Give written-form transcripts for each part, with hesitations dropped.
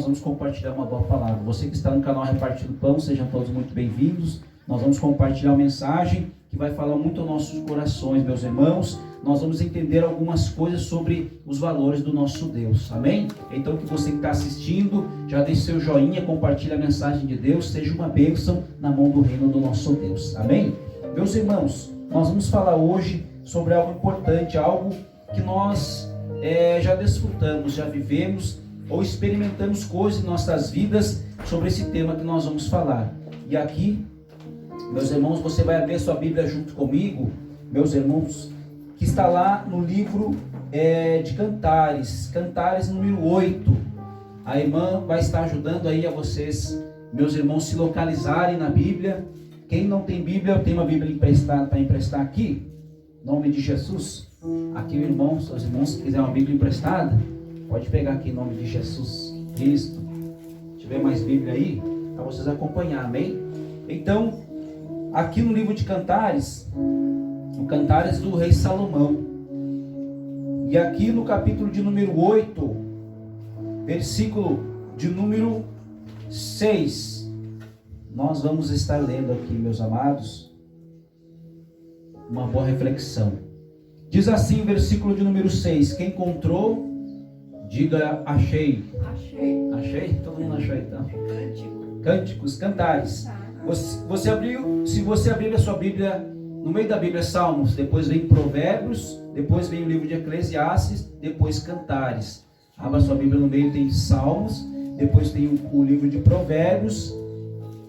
nós vamos compartilhar uma boa palavra. Você que está no canal Repartindo Pão, sejam todos muito bem-vindos. Nós vamos compartilhar uma mensagem que vai falar muito aos nossos corações, meus irmãos. Nós vamos entender algumas coisas sobre os valores do nosso Deus, amém? Então, que você que está assistindo, já deixe seu joinha, compartilhe a mensagem de Deus, seja uma bênção na mão do reino do nosso Deus, amém? Meus irmãos, nós vamos falar hoje sobre algo importante, algo que nós já desfrutamos, já vivemos ou experimentamos coisas em nossas vidas sobre esse tema que nós vamos falar. E aqui, meus irmãos, você vai abrir sua Bíblia junto comigo, meus irmãos, que está lá no livro de Cantares, Cantares número 8. A irmã vai estar ajudando aí a vocês, meus irmãos, se localizarem na Bíblia. Quem não tem Bíblia, eu tenho uma Bíblia emprestada para emprestar aqui, em nome de Jesus. Aqui o irmão, seus irmãos, se quiser uma Bíblia emprestada, pode pegar aqui em nome de Jesus Cristo. Se tiver mais Bíblia aí, para vocês acompanhar, amém? Então, aqui no livro de Cantares, o Cantares do rei Salomão, e aqui no capítulo de número 8, versículo de número 6, nós vamos estar lendo aqui, meus amados, uma boa reflexão. Diz assim o versículo de número 6, quem encontrou, diga achei. Achei. Achei? Todo mundo achou então? Cântico. Cânticos, Cantares. Você abriu, se você abrir a sua Bíblia, no meio da Bíblia Salmos, depois vem Provérbios, depois vem o livro de Eclesiastes, depois Cantares. Abra a sua Bíblia, no meio tem Salmos, depois tem o livro de Provérbios,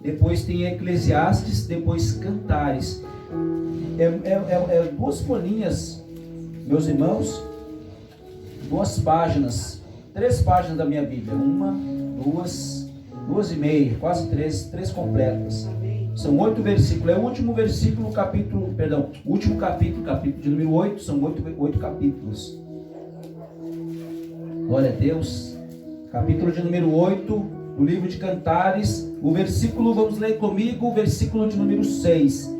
depois tem Eclesiastes, depois Cantares. Duas folhinhas, meus irmãos, 2 páginas, 3 páginas da minha Bíblia, 1, 2 e meia, quase 3 completas. São 8 versículos, é o último versículo, último capítulo de número 8, são 8 capítulos. Glória a Deus. Capítulo de número 8, do livro de Cantares, o versículo, vamos ler comigo, o versículo de número 6.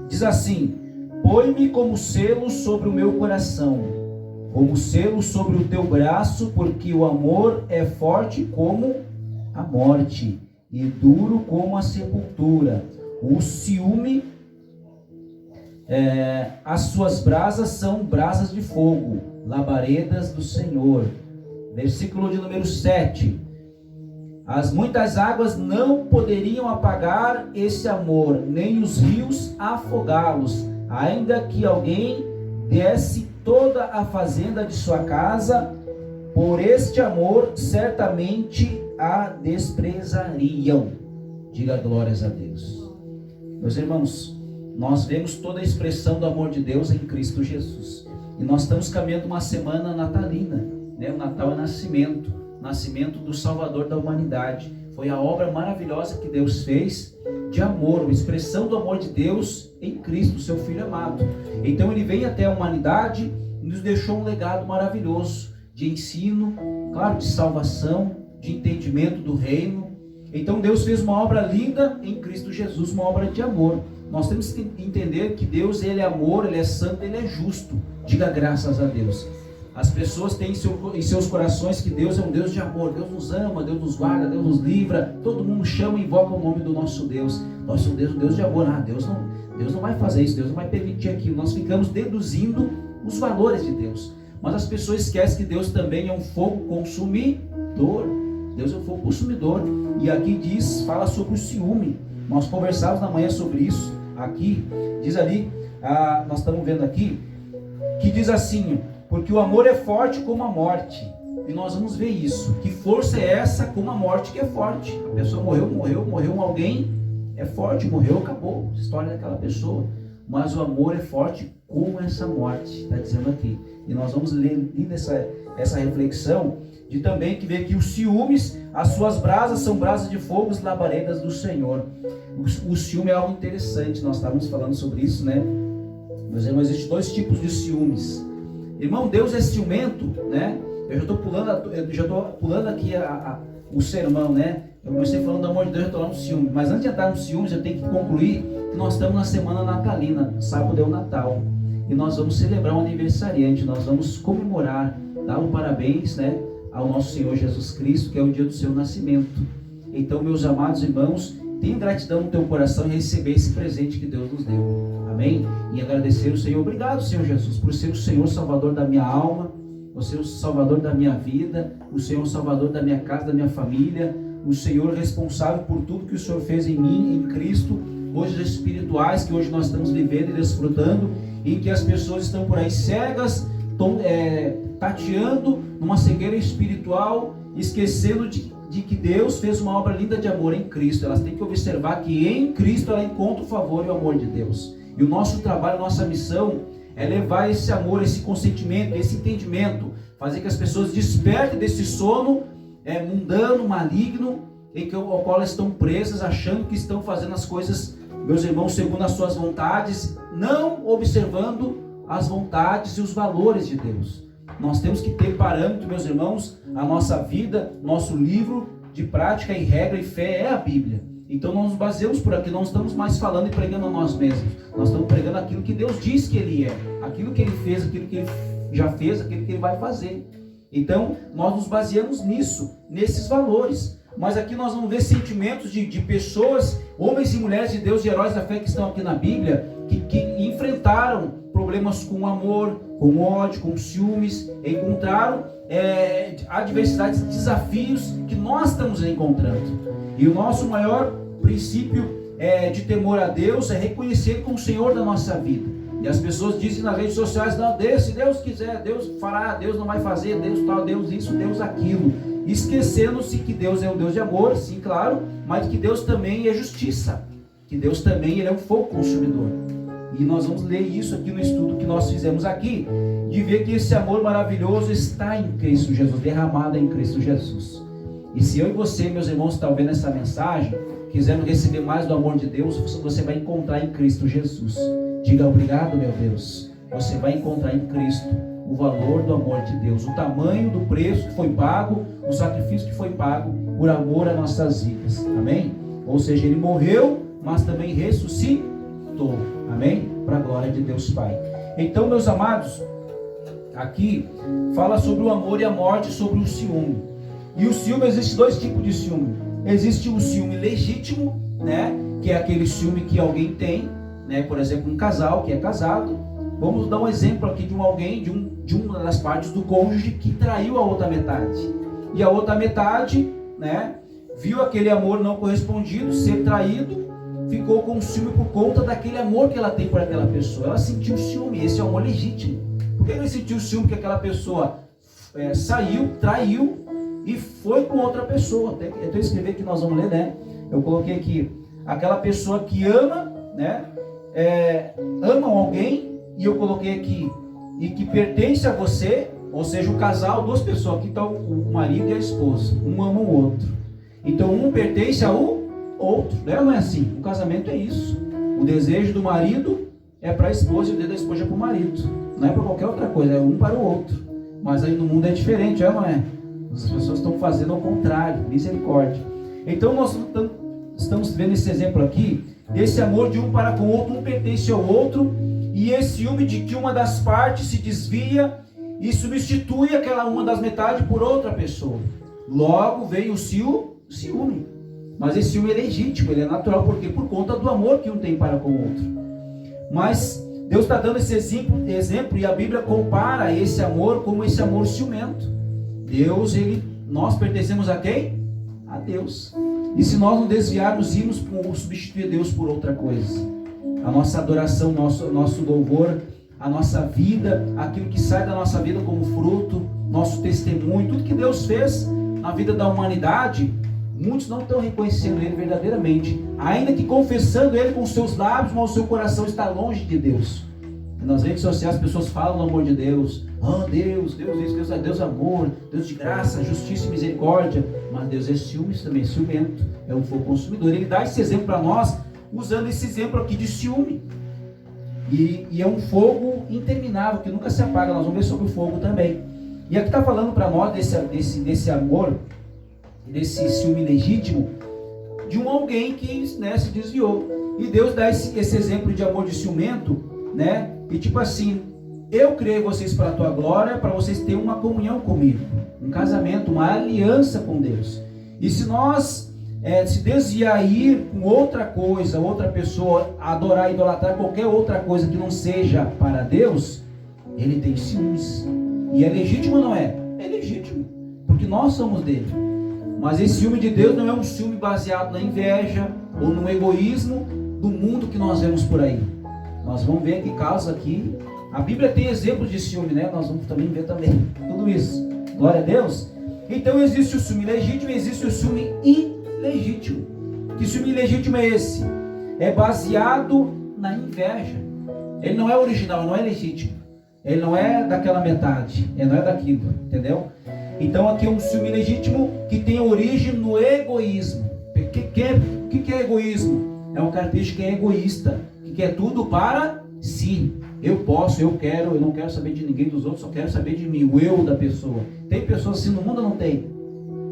Diz assim: põe-me como selo sobre o meu coração, como selo sobre o teu braço, porque o amor é forte como a morte e duro como a sepultura. O ciúme, as suas brasas são brasas de fogo, labaredas do Senhor. Versículo de número 7. As muitas águas não poderiam apagar esse amor, nem os rios afogá-los, ainda que alguém desse toda a fazenda de sua casa, por este amor certamente a desprezariam. Diga glórias a Deus. Meus irmãos, nós vemos toda a expressão do amor de Deus em Cristo Jesus, e nós estamos caminhando uma semana natalina, né? O Natal é nascimento do Salvador da humanidade. Foi a obra maravilhosa que Deus fez de amor, a expressão do amor de Deus em Cristo, seu Filho amado. Então ele veio até a humanidade e nos deixou um legado maravilhoso de ensino, claro, de salvação, de entendimento do reino. Então Deus fez uma obra linda em Cristo Jesus, uma obra de amor. Nós temos que entender que Deus, ele é amor, ele é santo, ele é justo. Diga graças a Deus. As pessoas têm em seus corações que Deus é um Deus de amor. Deus nos ama, Deus nos guarda, Deus nos livra. Todo mundo chama e invoca o nome do nosso Deus. Nosso Deus é um Deus de amor. Deus não vai fazer isso, Deus não vai permitir aquilo. Nós ficamos deduzindo os valores de Deus. Mas as pessoas esquecem que Deus também é um fogo consumidor. Deus é um fogo consumidor. E aqui fala sobre o ciúme. Nós conversávamos na manhã sobre isso. Aqui, diz ali, nós estamos vendo aqui, que diz assim: porque o amor é forte como a morte. E nós vamos ver isso. Que força é essa como a morte que é forte? A pessoa morreu alguém, é forte, morreu, acabou a história daquela pessoa. Mas o amor é forte como essa morte, está dizendo aqui. E nós vamos ler essa reflexão de também que vê que os ciúmes, as suas brasas são brasas de fogo, as labaredas do Senhor. O ciúme é algo interessante, nós estávamos falando sobre isso, né? Meus irmãos, existem 2 tipos de ciúmes. Irmão, Deus é ciumento, né? Eu já estou pulando aqui o sermão, né? Eu comecei falando do amor de Deus, eu estou lá no ciúme. Mas antes de entrar no ciúmes, eu tenho que concluir que nós estamos na semana natalina. Sábado é o Natal. E nós vamos celebrar um aniversariante. Nós vamos comemorar, dar um parabéns, né? ao nosso Senhor Jesus Cristo, que é o dia do seu nascimento. Então, meus amados irmãos, tenha gratidão no teu coração em receber esse presente que Deus nos deu. Amém? E agradecer o Senhor. Obrigado, Senhor Jesus, por ser o Senhor Salvador da minha alma, o Senhor Salvador da minha vida, o Senhor Salvador da minha casa, da minha família, o Senhor responsável por tudo que o Senhor fez em mim, em Cristo, coisas espirituais que hoje nós estamos vivendo e desfrutando, em que as pessoas estão por aí cegas, tateando numa cegueira espiritual, esquecendo de que Deus fez uma obra linda de amor em Cristo. Elas têm que observar que em Cristo ela encontra o favor e o amor de Deus. E o nosso trabalho, a nossa missão é levar esse amor, esse consentimento, esse entendimento, fazer que as pessoas despertem desse sono mundano, maligno, ao qual elas estão presas, achando que estão fazendo as coisas, meus irmãos, segundo as suas vontades, não observando as vontades e os valores de Deus. Nós temos que ter parâmetro, meus irmãos. A nossa vida, nosso livro de prática e regra e fé é a Bíblia. Então nós nos baseamos por aqui, não estamos mais falando e pregando a nós mesmos. Nós estamos pregando aquilo que Deus diz que Ele é, aquilo que Ele fez, aquilo que Ele já fez, aquilo que Ele vai fazer. Então nós nos baseamos nisso, nesses valores. Mas aqui nós vamos ver sentimentos de pessoas, homens e mulheres de Deus, de heróis da fé que estão aqui na Bíblia, que enfrentaram problemas com amor, com ódio, com ciúmes, encontraram adversidades, desafios que nós estamos encontrando. E o nosso maior princípio de temor a Deus é reconhecer como o Senhor da nossa vida. E as pessoas dizem nas redes sociais, não, se Deus quiser, Deus fará, Deus não vai fazer, Deus tal, Deus isso, Deus aquilo. Esquecendo-se que Deus é um Deus de amor, sim, claro, mas que Deus também é justiça, que Deus também Ele é um fogo consumidor. E nós vamos ler isso aqui no estudo que nós fizemos aqui, de ver que esse amor maravilhoso está em Cristo Jesus, derramado em Cristo Jesus. E se eu e você, meus irmãos, estão vendo essa mensagem, quisermos receber mais do amor de Deus, você vai encontrar em Cristo Jesus. Diga obrigado, meu Deus. Você vai encontrar em Cristo o valor do amor de Deus, o tamanho do preço que foi pago, o sacrifício que foi pago por amor às nossas vidas. Amém? Ou seja, Ele morreu, mas também ressuscitou. Amém? Para a glória de Deus Pai. Então, meus amados, aqui fala sobre o amor e a morte, sobre o ciúme. E o ciúme, existe dois tipos de ciúme. Existe o ciúme legítimo, né? Que é aquele ciúme que alguém tem, né? Por exemplo, um casal que é casado. Vamos dar um exemplo aqui de alguém, de uma das partes do cônjuge que traiu a outra metade. E a outra metade, né? Viu aquele amor não correspondido, ser traído, ficou com ciúme por conta daquele amor que ela tem por aquela pessoa. Ela sentiu ciúme, esse é o amor legítimo. Por que ela sentiu ciúme? Porque aquela pessoa saiu, traiu e foi com outra pessoa. Eu estou escrevendo que nós vamos ler, né? Eu coloquei aqui, aquela pessoa que ama, né? Amam alguém, e eu coloquei aqui, e que pertence a você, ou seja, o casal, duas pessoas, aqui está o marido e a esposa, um ama o outro. Então um pertence ao outro, né? Não é assim? O casamento é isso. O desejo do marido é para a esposa e o desejo da esposa é para o marido. Não é para qualquer outra coisa, é um para o outro. Mas aí no mundo é diferente, não é? As pessoas estão fazendo ao contrário, misericórdia. Então nós estamos vendo esse exemplo aqui, desse amor de um para com o outro, um pertence ao outro, e esse ciúme de que uma das partes se desvia e substitui aquela uma das metades por outra pessoa. Logo vem o ciúme. Mas esse ciúme é legítimo, ele é natural, porque por conta do amor que um tem para com o outro. Mas Deus está dando esse exemplo, e a Bíblia compara esse amor como esse amor ciumento. Nós pertencemos a quem? A Deus. E se nós não desviarmos, irmos substituir Deus por outra coisa, a nossa adoração, nosso louvor, a nossa vida, aquilo que sai da nossa vida como fruto, nosso testemunho, tudo que Deus fez na vida da humanidade, muitos não estão reconhecendo Ele verdadeiramente, ainda que confessando Ele com seus lábios, mas o seu coração está longe de Deus. Nas redes sociais as pessoas falam do amor de Deus, Deus isso, Deus amor, Deus de graça, justiça e misericórdia, mas Deus é ciúmes também, ciumento, é um fogo consumidor. Ele dá esse exemplo para nós, usando esse exemplo aqui de ciúme, e é um fogo interminável, que nunca se apaga. Nós vamos ver sobre o fogo também. E aqui está falando para nós desse amor, desse ciúme legítimo, de alguém que, né, se desviou. E Deus dá esse exemplo de amor de ciumento, né? E tipo assim, eu criei vocês para a tua glória, para vocês terem uma comunhão comigo, um casamento, uma aliança com Deus. E se nós se desviar e ir com outra coisa, outra pessoa, adorar, idolatrar qualquer outra coisa que não seja para Deus, ele tem ciúmes. E é legítimo ou não é? É legítimo, porque nós somos dele. Mas esse ciúme de Deus não é um ciúme baseado na inveja ou no egoísmo do mundo que nós vemos por aí. Nós vamos ver que casos aqui, a Bíblia tem exemplos de ciúme, né? Nós vamos também ver também tudo isso. Glória a Deus. Então existe o ciúme legítimo e existe o ciúme ilegítimo. Que ciúme ilegítimo é esse? É baseado na inveja. Ele não é original, não é legítimo. Ele não é daquela metade, ele não é daquilo, entendeu? Então aqui é um ciúme legítimo que tem origem no egoísmo. O que é egoísmo? É uma característica que é egoísta, que quer tudo para si. Eu posso, eu quero, eu não quero saber de ninguém dos outros, só quero saber de mim, o eu da pessoa. Tem pessoas assim no mundo ou não tem?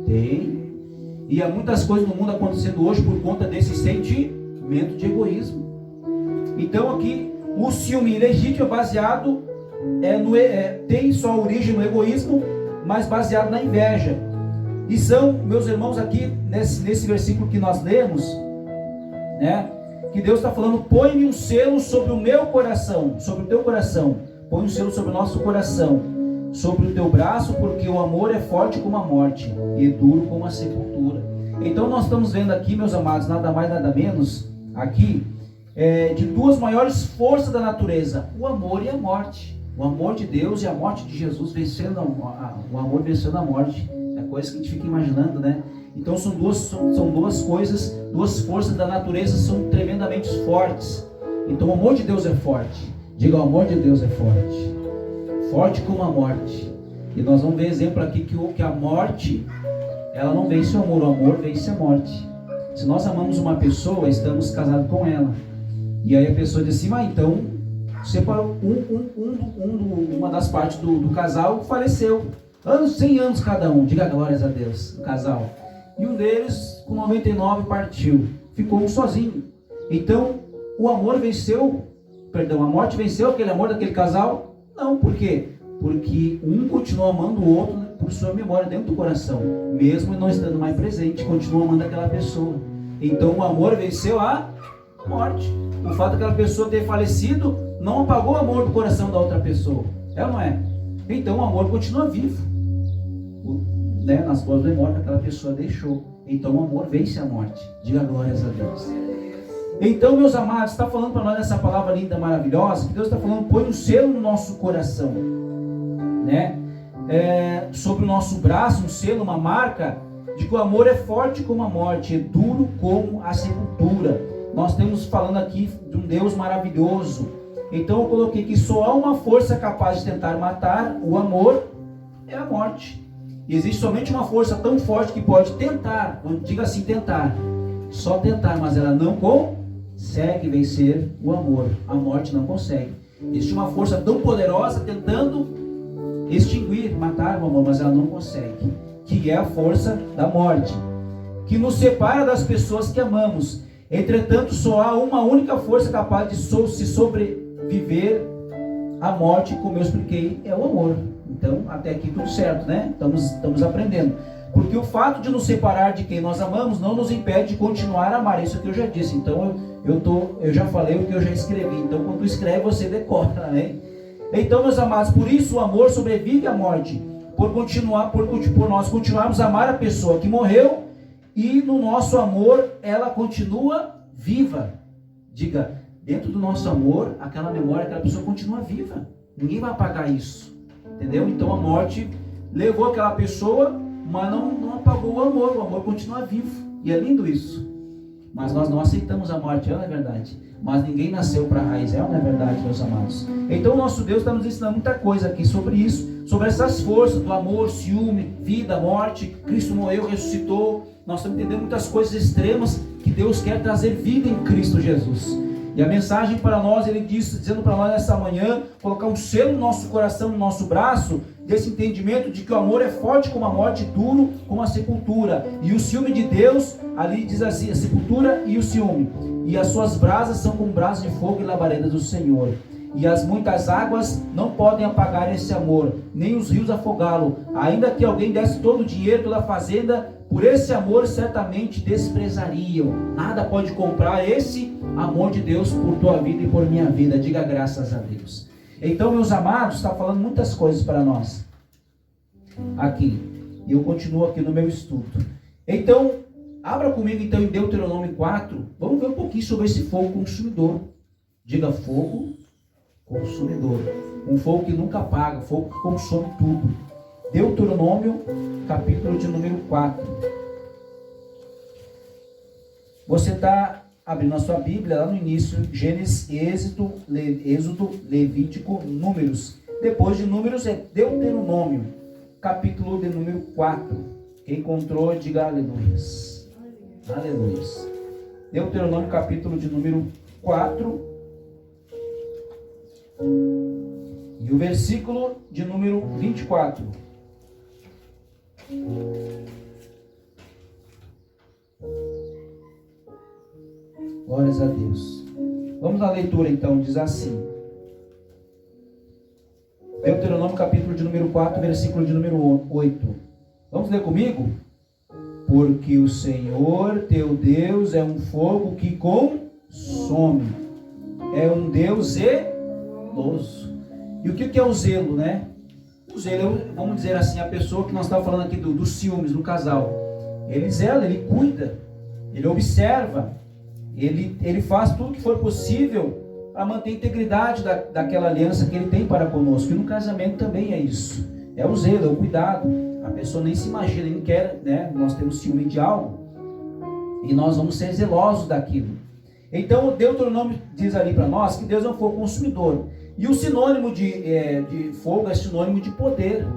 Tem. E há muitas coisas no mundo acontecendo hoje por conta desse sentimento de egoísmo. Então aqui o ciúme ilegítimo é baseado tem sua origem no egoísmo, mas baseado na inveja. E são, meus irmãos, aqui nesse versículo que nós lemos, né, que Deus está falando: põe-me um selo sobre o meu coração, sobre o teu coração, põe um selo sobre o nosso coração, sobre o teu braço, porque o amor é forte como a morte e duro como a sepultura. Então nós estamos vendo aqui, meus amados, nada mais nada menos aqui de duas maiores forças da natureza: o amor e a morte. O amor de Deus e a morte de Jesus vencendo o amor vencendo a morte. É coisa que a gente fica imaginando, né? Então são duas coisas, duas forças da natureza, são tremendamente fortes. Então o amor de Deus é forte. Diga: o amor de Deus é forte. Forte como a morte. E nós vamos ver exemplo aqui que a morte, ela não vence o amor vence a morte. Se nós amamos uma pessoa, estamos casados com ela. E aí a pessoa diz assim: mas então separou uma das partes do casal, faleceu. 100 anos cada um, diga glórias a Deus, o casal. E um deles, com 99, partiu. Ficou sozinho. Então, o amor venceu, a morte venceu aquele amor daquele casal? Não, por quê? Porque um continua amando o outro por sua memória dentro do coração. Mesmo não estando mais presente, continua amando aquela pessoa. Então, o amor venceu a morte. O fato daquela pessoa ter falecido não apagou o amor do coração da outra pessoa. É ou não é? Então o amor continua vivo, né? Nas boas memórias que aquela pessoa deixou. Então o amor vence a morte. Diga glórias a Deus. Então, meus amados, está falando para nós essa palavra linda, maravilhosa, que Deus está falando: põe um selo no nosso coração, né? Sobre o nosso braço, um selo, uma marca de que o amor é forte como a morte, é duro como a sepultura. Nós estamos falando aqui de um Deus maravilhoso. Então eu coloquei que só há uma força capaz de tentar matar o amor, é a morte. E existe somente uma força tão forte que pode tentar, diga assim, tentar, só tentar, mas ela não consegue vencer o amor. A morte não consegue. Existe uma força tão poderosa tentando extinguir, matar o amor, mas ela não consegue, que é a força da morte, que nos separa das pessoas que amamos. Entretanto, só há uma única força capaz de se sobreviver à morte, como eu expliquei, é o amor. Então, até aqui tudo certo, né? Estamos aprendendo. Porque o fato de nos separar de quem nós amamos não nos impede de continuar a amar. Isso que eu já disse. Então, eu já falei o que eu já escrevi. Então, quando tu escreve, você decora, né? Então, meus amados, por isso o amor sobrevive à morte. Por nós continuarmos a amar a pessoa que morreu, e no nosso amor ela continua viva. Diga: dentro do nosso amor, aquela memória, aquela pessoa continua viva. Ninguém vai apagar isso. Entendeu? Então a morte levou aquela pessoa, mas não apagou o amor continua vivo. E é lindo isso. Mas nós não aceitamos a morte, não é verdade? Mas ninguém nasceu para a raiz, não é verdade, meus amados? Então o nosso Deus está nos ensinando muita coisa aqui sobre isso, sobre essas forças do amor, ciúme, vida, morte. Cristo morreu, ressuscitou. Nós estamos entendendo muitas coisas extremas que Deus quer trazer vida em Cristo Jesus. E a mensagem para nós, ele dizendo para nós nessa manhã, colocar um selo no nosso coração, no nosso braço, desse entendimento de que o amor é forte como a morte, duro como a sepultura. E o ciúme de Deus, ali diz assim, a sepultura e o ciúme. E as suas brasas são como brasas de fogo e labaredas do Senhor. e as muitas águas não podem apagar esse amor, nem os rios afogá-lo. Ainda que alguém desse todo o dinheiro, toda a fazenda, por esse amor certamente desprezariam. Nada pode comprar esse amor de Deus por tua vida e por minha vida. Diga graças a Deus. Então, meus amados, está falando muitas coisas para nós aqui, e eu continuo aqui no meu estudo. Então, abra comigo então em Deuteronômio 4, vamos ver um pouquinho sobre esse fogo consumidor. Diga fogo consumidor, um fogo que nunca apaga, fogo que consome tudo. Deuteronômio, capítulo de número 4. Você está abrindo a sua Bíblia lá no início, Gênesis, Êxodo, Levítico, Números. Depois de Números é Deuteronômio, capítulo de número 4. Quem encontrou, diga aleluias. Aleluias. Deuteronômio, capítulo de número 4. E o versículo de número 24. Glórias a Deus. Vamos à leitura então, diz assim. Deuteronômio capítulo de número 4, versículo de número 8. Vamos ler comigo? Porque o Senhor teu Deus é um fogo que consome. É um Deus zeloso. E o que é o zelo, né? O zelo, vamos dizer assim, a pessoa que nós estamos falando aqui dos ciúmes no casal. Ele zela, ele cuida, ele observa, ele faz tudo que for possível para manter a integridade daquela aliança que ele tem para conosco. E no casamento também é isso. É o zelo, é o cuidado. A pessoa nem se imagina, nem quer, né? Nós temos ciúme de algo e nós vamos ser zelosos daquilo. Então o Deuteronômio diz ali para nós que Deus é um fogo consumidor. E o sinônimo de fogo é sinônimo de poder,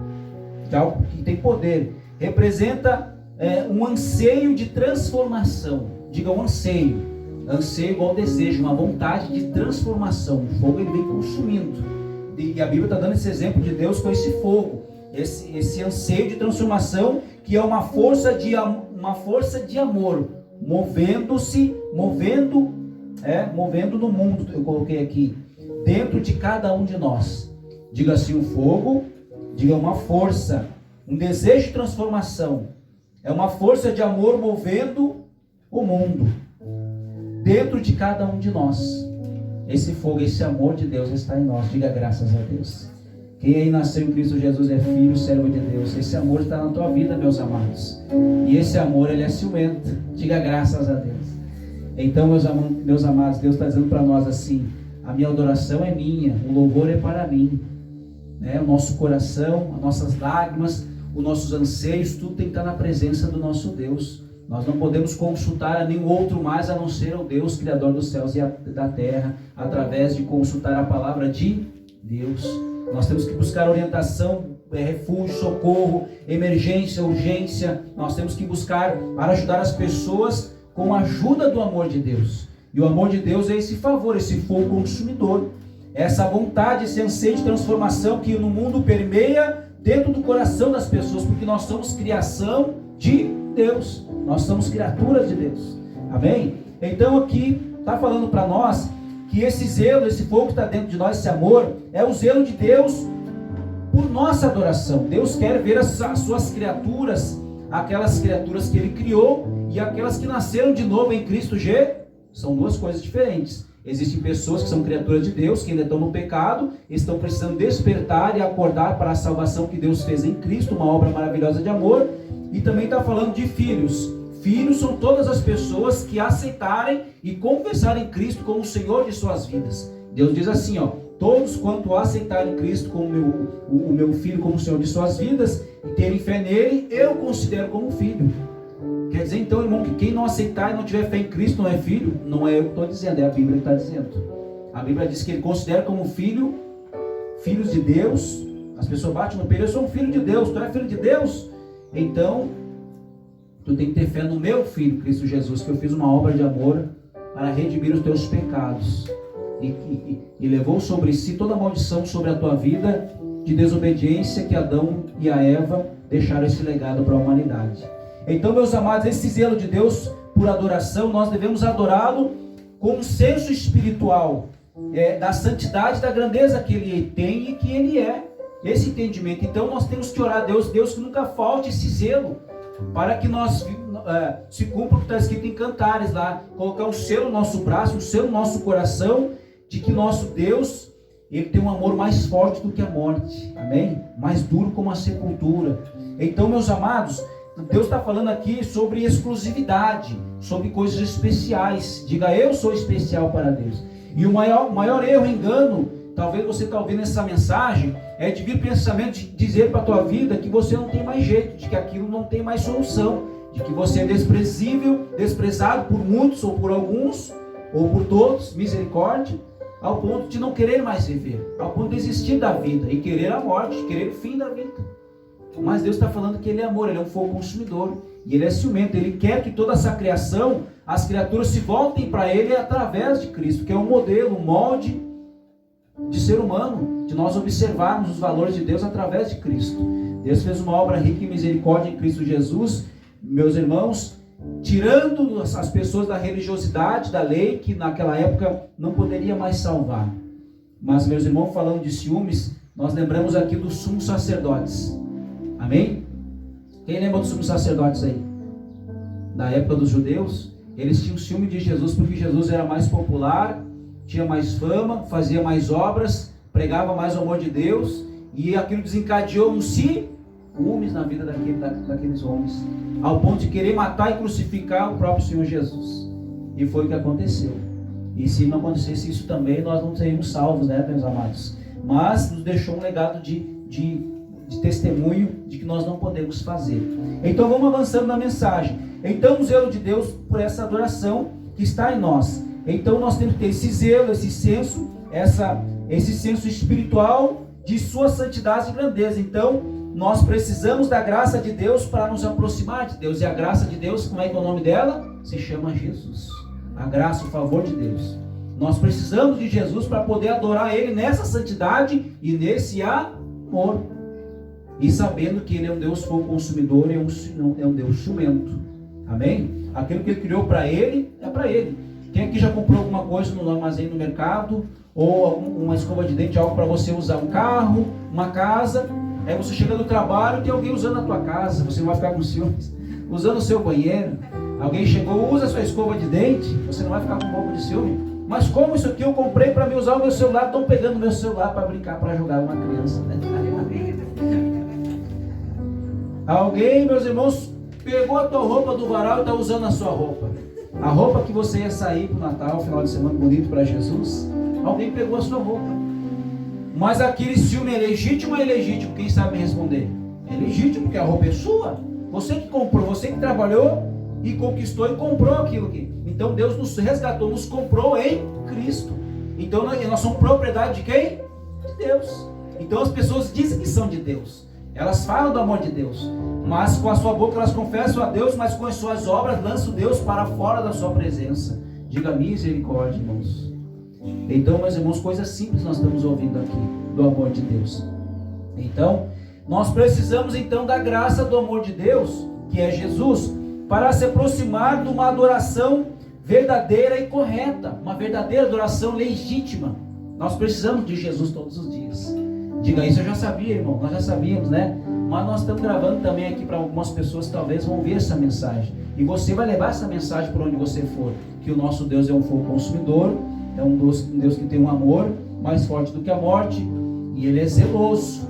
de algo que tem poder. Representa um anseio de transformação. Diga um anseio. Anseio igual desejo, uma vontade de transformação. O fogo ele vem consumindo. E a Bíblia está dando esse exemplo de Deus com esse fogo. Esse anseio de transformação, que é uma força de amor, movendo no mundo, eu coloquei aqui, dentro de cada um de nós. Diga assim, o fogo, diga uma força, um desejo de transformação, é uma força de amor movendo o mundo, dentro de cada um de nós. Esse fogo, esse amor de Deus está em nós. Diga graças a Deus. Quem aí nasceu em Cristo Jesus é filho, servo de Deus. Esse amor está na tua vida, meus amados. E esse amor, ele é ciumento. Diga graças a Deus. Então, meus amados, Deus está dizendo para nós assim: a minha adoração é minha, o louvor é para mim, né? O nosso coração, as nossas lágrimas, os nossos anseios, tudo tem que estar na presença do nosso Deus. Nós não podemos consultar a nenhum outro mais a não ser o Deus Criador dos céus e da terra, através de consultar a palavra de Deus. Nós temos que buscar orientação, refúgio, socorro, emergência, urgência. Nós temos que buscar para ajudar as pessoas com a ajuda do amor de Deus. E o amor de Deus é esse favor, esse fogo consumidor. Essa vontade, esse anseio de transformação que no mundo permeia dentro do coração das pessoas, porque nós somos criação de Deus. Nós somos criaturas de Deus. Amém? Então aqui está falando para nós que esse zelo, esse fogo que está dentro de nós, esse amor, é o zelo de Deus por nossa adoração. Deus quer ver as suas criaturas, aquelas criaturas que Ele criou e aquelas que nasceram de novo em Cristo Jesus. São duas coisas diferentes. Existem pessoas que são criaturas de Deus, que ainda estão no pecado, estão precisando despertar e acordar para a salvação que Deus fez em Cristo, uma obra maravilhosa de amor. E também está falando de filhos. Filhos são todas as pessoas que aceitarem e confessarem Cristo como o Senhor de suas vidas. Deus diz assim, todos quanto aceitarem Cristo como o meu filho, como o Senhor de suas vidas, e terem fé nele, eu considero como filho. Quer dizer então, irmão, que quem não aceitar e não tiver fé em Cristo não é filho? Não é eu que estou dizendo, é a Bíblia que está dizendo. A Bíblia diz que ele considera como filhos de Deus. As pessoas batem no peito: eu sou um filho de Deus. Tu é filho de Deus? Então, tu tem que ter fé no meu Filho, Cristo Jesus, que eu fiz uma obra de amor para redimir os teus pecados. E levou sobre si toda a maldição sobre a tua vida de desobediência que Adão e a Eva deixaram esse legado para a humanidade. Então, meus amados, esse zelo de Deus por adoração, nós devemos adorá-lo com um senso espiritual, da santidade, da grandeza que Ele tem e que Ele é. Esse entendimento. Então nós temos que orar a Deus, que nunca falte esse zelo, para que nós se cumpra o que está escrito em Cantares lá, colocar um selo no nosso braço, um selo no nosso coração, de que nosso Deus, Ele tem um amor mais forte do que a morte, amém? Mais duro como a sepultura. Então, meus amados, Deus está falando aqui sobre exclusividade, sobre coisas especiais. Diga, eu sou especial para Deus. E o maior erro, engano, talvez você está ouvindo essa mensagem, é de vir pensamento de dizer para a tua vida que você não tem mais jeito, de que aquilo não tem mais solução, de que você é desprezível, desprezado por muitos ou por alguns, ou por todos, misericórdia, ao ponto de não querer mais viver, ao ponto de desistir da vida e querer a morte, querer o fim da vida. Mas Deus está falando que Ele é amor, Ele é um fogo consumidor, e Ele é ciumento. Ele quer que toda essa criação, as criaturas se voltem para Ele através de Cristo, que é um modelo, um molde de ser humano, de nós observarmos os valores de Deus através de Cristo. Deus fez uma obra rica em misericórdia em Cristo Jesus, meus irmãos, tirando as pessoas da religiosidade, da lei, que naquela época não poderia mais salvar. Mas, meus irmãos, falando de ciúmes, nós lembramos aqui dos sumos sacerdotes. Amém? Quem lembra dos sumos sacerdotes aí? Da época dos judeus, eles tinham ciúme de Jesus, porque Jesus era mais popular, tinha mais fama, fazia mais obras, pregava mais o amor de Deus, e aquilo desencadeou um ciúmes na vida daqueles homens, ao ponto de querer matar e crucificar o próprio Senhor Jesus. E foi o que aconteceu. E se não acontecesse isso também, nós não seríamos salvos, né, meus amados? Mas nos deixou um legado de testemunho de que nós não podemos fazer. Então vamos avançando na mensagem. Então o zelo de Deus por essa adoração que está em nós. Então nós temos que ter esse zelo, esse senso espiritual de sua santidade e grandeza. Então nós precisamos da graça de Deus para nos aproximar de Deus. E a graça de Deus, como é que é o nome dela? Se chama Jesus. A graça, o favor de Deus. Nós precisamos de Jesus para poder adorar Ele nessa santidade e nesse amor. E sabendo que Ele é um Deus fogo consumidor e é um Deus ciumento. Amém? Aquilo que Ele criou para Ele, é para Ele. Quem aqui já comprou alguma coisa no armazém, no mercado, ou uma escova de dente, algo para você usar, um carro, uma casa, aí você chega do trabalho e tem alguém usando a tua casa, você não vai ficar com ciúmes, usando o seu banheiro, alguém chegou, usa a sua escova de dente, você não vai ficar com um pouco de ciúme? Mas como isso aqui eu comprei para me usar o meu celular, estão pegando o meu celular para brincar, para jogar uma criança, né? Alguém, meus irmãos, pegou a tua roupa do varal e está usando a sua roupa. A roupa que você ia sair para o Natal, final de semana bonito para Jesus, alguém pegou a sua roupa. Mas aquele ciúme é legítimo ou é ilegítimo? Quem sabe me responder? É legítimo, porque a roupa é sua. Você que comprou, você que trabalhou e conquistou e comprou aquilo aqui. Então Deus nos resgatou, nos comprou em Cristo. Então nós somos propriedade de quem? De Deus. Então as pessoas dizem que são de Deus. Elas falam do amor de Deus, mas com a sua boca elas confessam a Deus, mas com as suas obras lançam Deus para fora da sua presença. Diga misericórdia, irmãos. Então, meus irmãos, coisas simples nós estamos ouvindo aqui do amor de Deus. Então, nós precisamos então da graça do amor de Deus, que é Jesus, para se aproximar de uma adoração verdadeira e correta, uma verdadeira adoração legítima. Nós precisamos de Jesus todos os dias. Diga, isso eu já sabia, irmão, nós já sabíamos, né? Mas nós estamos gravando também aqui para algumas pessoas que talvez vão ver essa mensagem. E você vai levar essa mensagem por onde você for. Que o nosso Deus é um fogo consumidor, é um Deus que tem um amor mais forte do que a morte, e Ele é zeloso.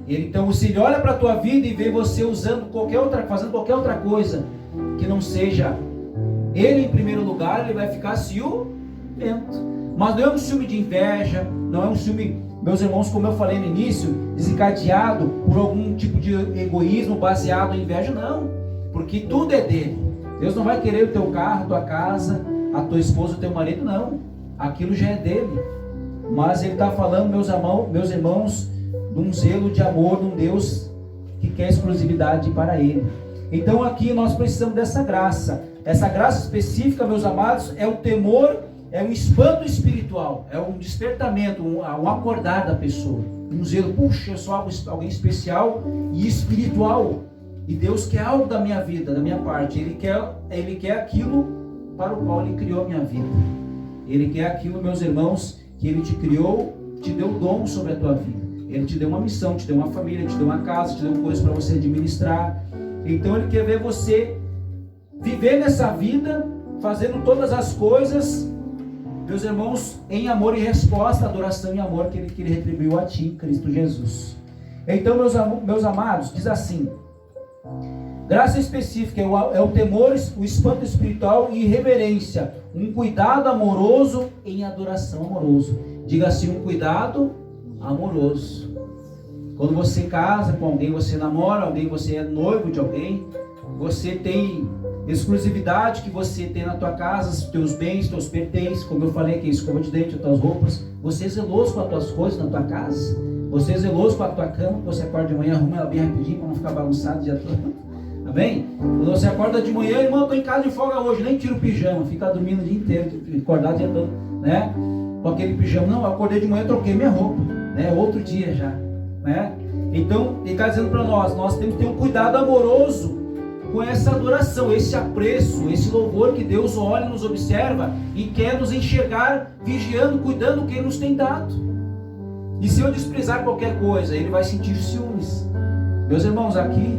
Então, se Ele olha para a tua vida e vê você fazendo qualquer outra coisa que não seja Ele em primeiro lugar, Ele vai ficar ciumento. Mas não é um ciúme de inveja, não é um ciúme, meus irmãos, como eu falei no início, desencadeado por algum tipo de egoísmo baseado em inveja, não, porque tudo é dele. Deus não vai querer o teu carro, a tua casa, a tua esposa, o teu marido, não, aquilo já é dele. Mas Ele está falando, meus irmãos, de um zelo de amor, de um Deus que quer exclusividade para Ele. Então aqui nós precisamos dessa graça. Essa graça específica, meus amados, é o temor, é um espanto espiritual, é um despertamento, um acordar da pessoa, um zelo, puxa, eu sou alguém especial e espiritual, e Deus quer algo da minha vida, da minha parte. Ele quer aquilo para o qual Ele criou a minha vida. Ele quer aquilo, meus irmãos, que Ele te criou, te deu dom sobre a tua vida. Ele te deu uma missão, te deu uma família, te deu uma casa, te deu coisas para você administrar. Então Ele quer ver você viver nessa vida, fazendo todas as coisas, meus irmãos, em amor e resposta, adoração e amor que Ele retribuiu a ti, Cristo Jesus. Então, meus amados, diz assim: graça específica é o temor, o espanto espiritual e reverência, um cuidado amoroso em adoração amoroso. Diga assim: um cuidado amoroso. Quando você casa com alguém, você namora alguém, você é noivo de alguém, você tem exclusividade que você tem na tua casa, os teus bens, teus pertences, como eu falei aqui, escova de dente, as tuas roupas. Você é zeloso com as tuas coisas na tua casa. Você é zeloso com a tua cama. Você acorda de manhã, arruma ela bem rapidinho para não ficar bagunçado o dia todo. Amém? Quando você acorda de manhã, irmão, estou em casa de folga hoje, nem tiro o pijama, fica dormindo o dia inteiro, acordado o dia todo, né? Com aquele pijama. Não, eu acordei de manhã, troquei minha roupa, né? Outro dia já, né? Então, ele está dizendo para nós temos que ter um cuidado amoroso com essa adoração, esse apreço, esse louvor que Deus olha, nos observa e quer nos enxergar, vigiando, cuidando do que Ele nos tem dado. E se eu desprezar qualquer coisa, Ele vai sentir ciúmes. Meus irmãos, aqui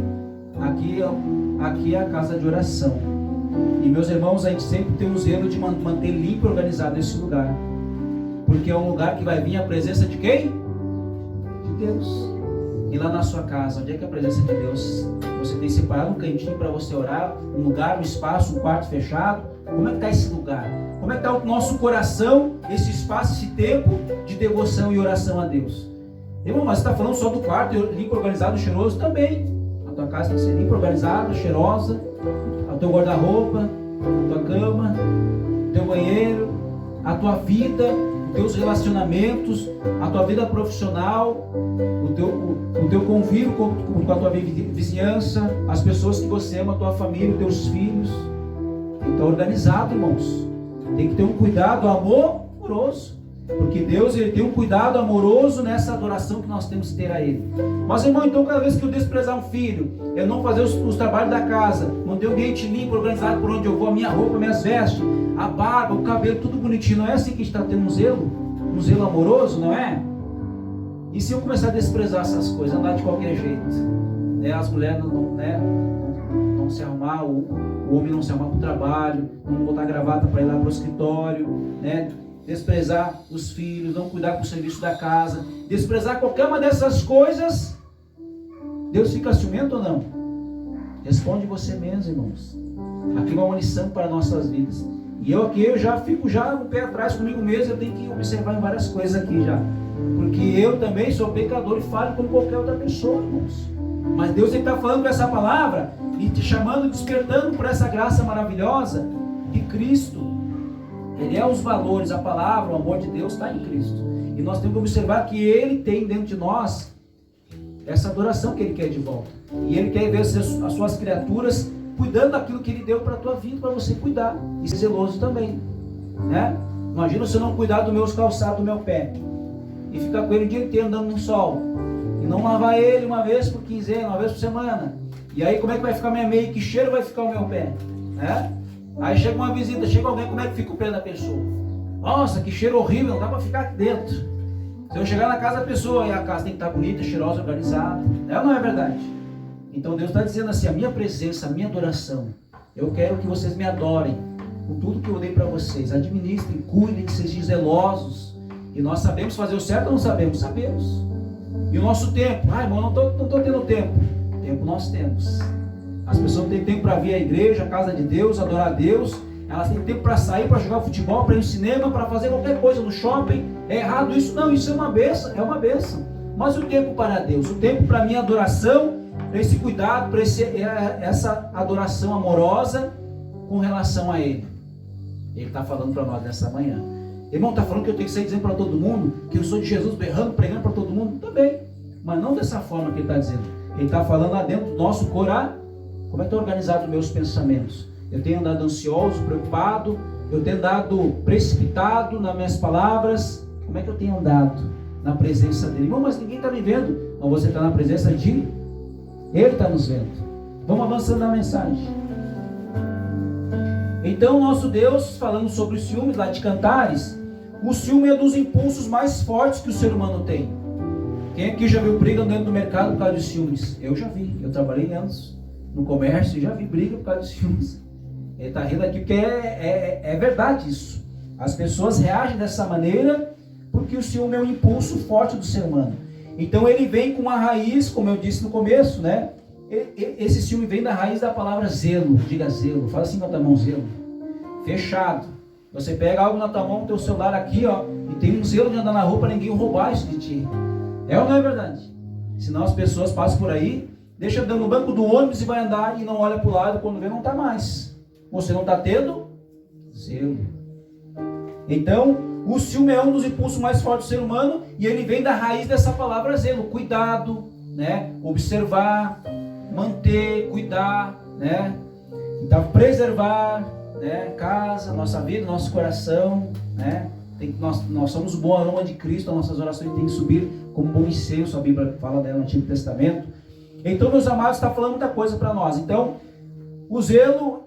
é a casa de oração. E meus irmãos, a gente sempre tem um zelo de manter limpo e organizado esse lugar. Porque é um lugar que vai vir a presença de quem? De Deus. E lá na sua casa, onde é que é a presença de Deus? Você tem separado um cantinho para você orar, um lugar, um espaço, um quarto fechado? Como é que está esse lugar? Como é que está o nosso coração, esse espaço, esse tempo de devoção e oração a Deus? Irmão, mas você está falando só do quarto, limpo, organizado, cheiroso? Também. A tua casa tem que ser limpa, organizada, cheirosa, o teu guarda-roupa, a tua cama, o teu banheiro, a tua vida, os teus relacionamentos, a tua vida profissional, o teu convívio com a tua vizinhança, as pessoas que você ama, a tua família, os teus filhos. Então, organizado, irmãos. Tem que ter um cuidado amoroso, porque Deus, Ele tem um cuidado amoroso nessa adoração que nós temos que ter a Ele. Mas, irmão, então cada vez que eu desprezar um filho, eu não fazer os trabalhos da casa, manter o ambiente limpo, organizado por onde eu vou, a minha roupa, minhas vestes, a barba, o cabelo, tudo bonitinho, não é assim que a gente está tendo um zelo amoroso, não é? E se eu começar a desprezar essas coisas, andar de qualquer jeito, né? As mulheres não se arrumar, o homem não se arrumar para o trabalho, não botar gravata para ir lá para o escritório, né? Desprezar os filhos, não cuidar com o serviço da casa, desprezar qualquer uma dessas coisas, Deus fica ciumento ou não? Responde você mesmo, irmãos. Aqui vai uma lição para nossas vidas. E eu já fico um pé atrás comigo mesmo, eu tenho que observar em várias coisas aqui já. Porque eu também sou pecador e falho como qualquer outra pessoa, irmãos. Mas Deus está falando com essa palavra e te chamando, despertando por essa graça maravilhosa de Cristo. Ele é os valores, a palavra, o amor de Deus está em Cristo. E nós temos que observar que Ele tem dentro de nós essa adoração que Ele quer de volta. E Ele quer ver as suas criaturas cuidando daquilo que Ele deu para a tua vida, para você cuidar. E ser zeloso também, né? Imagina se eu não cuidar dos meus calçados do meu pé e ficar com ele o dia inteiro andando no sol e não lavar ele uma vez por quinzena, uma vez por semana. E aí como é que vai ficar minha meia? Que cheiro vai ficar o meu pé, né? Aí chega uma visita, chega alguém, como é que fica o pé da pessoa? Nossa, que cheiro horrível, não dá para ficar aqui dentro. Se eu chegar na casa da pessoa, e a casa tem que estar bonita, cheirosa, organizada, é ou não é verdade? Então Deus está dizendo assim: a minha presença, a minha adoração, eu quero que vocês me adorem com tudo que eu dei para vocês. Administrem, cuidem, sejam zelosos. E nós sabemos fazer o certo ou não sabemos? Sabemos. E o nosso tempo? Irmão, não estou tendo tempo. Tempo nós temos. As pessoas têm tempo para vir à igreja, à casa de Deus, adorar a Deus. Elas têm tempo para sair, para jogar futebol, para ir no cinema, para fazer qualquer coisa no shopping. É errado isso? Não, isso é uma bênção, Mas o tempo para Deus, o tempo para a minha adoração, para esse cuidado, para essa adoração amorosa com relação a Ele. Ele está falando para nós nessa manhã. Irmão, está falando que eu tenho que sair dizendo para todo mundo que eu sou de Jesus, berrando, pregando para todo mundo? Também. Mas não dessa forma que Ele está dizendo. Ele está falando lá dentro do nosso coração. Como é que estão organizados os meus pensamentos? Eu tenho andado ansioso, preocupado? Eu tenho andado precipitado nas minhas palavras? Como é que eu tenho andado na presença dEle? Irmão, mas ninguém está me vendo. Mas você está na presença de Ele, está nos vendo. Vamos avançando na mensagem. Então, nosso Deus, falando sobre os ciúmes lá de Cantares, O ciúme é dos impulsos mais fortes que o ser humano tem. Quem aqui já viu briga dentro do mercado por causa de ciúmes? Eu já vi. Eu trabalhei anos no comércio e já vi briga por causa de ciúmes. Ele está rindo aqui porque é verdade isso. As pessoas reagem dessa maneira porque o ciúme é um impulso forte do ser humano. Então ele vem com uma raiz, como eu disse no começo, né? Esse ciúme vem da raiz da palavra zelo. Diga zelo. Fala assim na tua mão, zelo. Fechado. Você pega algo na tua mão, teu celular aqui, ó, e tem um zelo de andar na rua para ninguém roubar isso de ti. É ou não é verdade? Senão as pessoas passam por aí, deixa dando no banco do ônibus e vai andar e não olha para o lado, quando vê não está mais. Você não está tendo zelo. Então, o ciúme é um dos impulsos mais fortes do ser humano e ele vem da raiz dessa palavra zelo. Cuidado, né? Observar, manter, cuidar, né? Então, preservar, né? Casa, nossa vida, nosso coração, né? Nós somos o bom aroma de Cristo, as nossas orações têm que subir como bom incenso, a Bíblia fala dela no Antigo Testamento. Então, meus amados, está falando muita coisa para nós. Então, o zelo,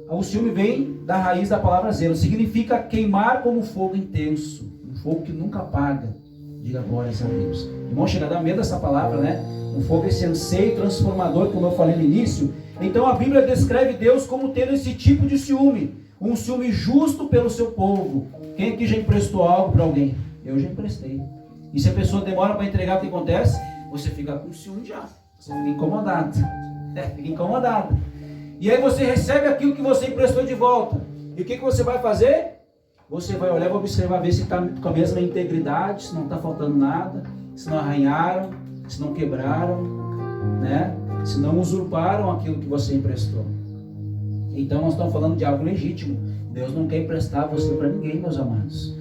o ciúme vem da raiz da palavra zelo. Significa queimar como fogo intenso, um fogo que nunca apaga. Diga glórias a Deus. Irmão, chega a dar medo dessa palavra, né? Um fogo esse anseio transformador, como eu falei no início. Então, a Bíblia descreve Deus como tendo esse tipo de ciúme. Um ciúme justo pelo seu povo. Quem aqui já emprestou algo para alguém? Eu já emprestei. E se a pessoa demora para entregar, o que acontece? Você fica com ciúme já. Você fica incomodado. Fica incomodado. E aí você recebe aquilo que você emprestou de volta. E o que você vai fazer? Você vai olhar, vai observar, ver se está com a mesma integridade, se não está faltando nada, se não arranharam, se não quebraram, né? Se não usurparam aquilo que você emprestou. Então nós estamos falando de algo legítimo. Deus não quer emprestar você para ninguém, meus amados.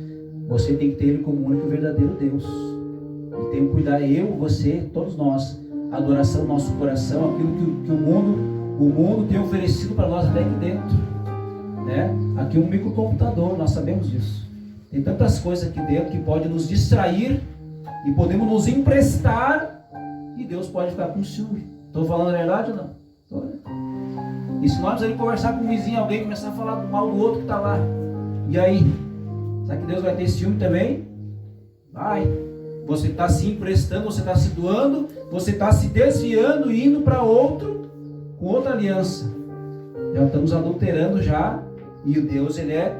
Você tem que ter Ele como o único e verdadeiro Deus. E tem que cuidar, eu, você, todos nós, a adoração do nosso coração, aquilo que o mundo tem oferecido para nós até aqui dentro, né? Aqui um microcomputador, nós sabemos disso. Tem tantas coisas aqui dentro que pode nos distrair e podemos nos emprestar e Deus pode ficar com ciúme. Estou falando a verdade ou não? Estou. E se nós aí conversar com um vizinho, alguém começar a falar do mal do outro que está lá, e aí? Será que Deus vai ter ciúme também? Vai. Você está se emprestando, você está se doando, você está se desviando e indo para outro, com outra aliança. Já estamos adulterando já. E o Deus, ele é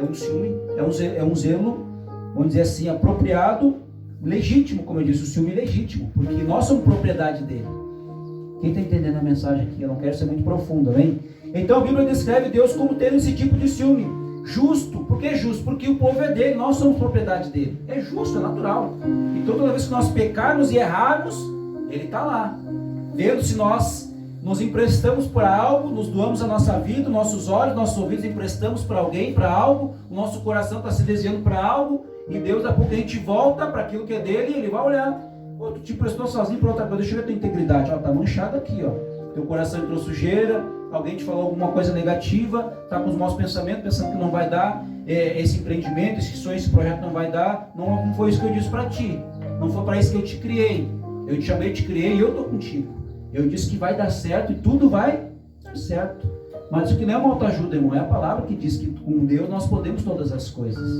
um ciúme, é um zelo, vamos dizer assim, apropriado, legítimo, como eu disse, o ciúme legítimo, porque nós somos propriedade dele. Quem está entendendo a mensagem aqui? Eu não quero ser muito profundo, amém? Então a Bíblia descreve Deus como tendo esse tipo de ciúme. Justo. Por que justo? Porque o povo é dele, nós somos propriedade dele. É justo, é natural. E toda vez que nós pecarmos e errarmos, ele está lá. Vendo se nós nos emprestamos para algo, nos doamos a nossa vida, nossos olhos, nossos ouvidos emprestamos para alguém, para algo, o nosso coração está se desviando para algo, e Deus, daqui a pouco a gente volta para aquilo que é dele, e ele vai olhar. Pô, tu te prestou sozinho para outra coisa, deixa eu ver a tua integridade. Ó, tá manchado aqui, ó. Teu coração entrou sujeira, alguém te falou alguma coisa negativa, tá com os maus pensamentos, pensando que não vai dar esse empreendimento, esse sonho, esse projeto não vai dar. Não foi isso que eu disse para ti. Não foi para isso que eu te criei. Eu te chamei, te criei e eu tô contigo. Eu disse que vai dar certo e tudo vai dar certo. Mas isso que não é uma autoajuda, irmão. É a palavra que diz que com Deus nós podemos todas as coisas.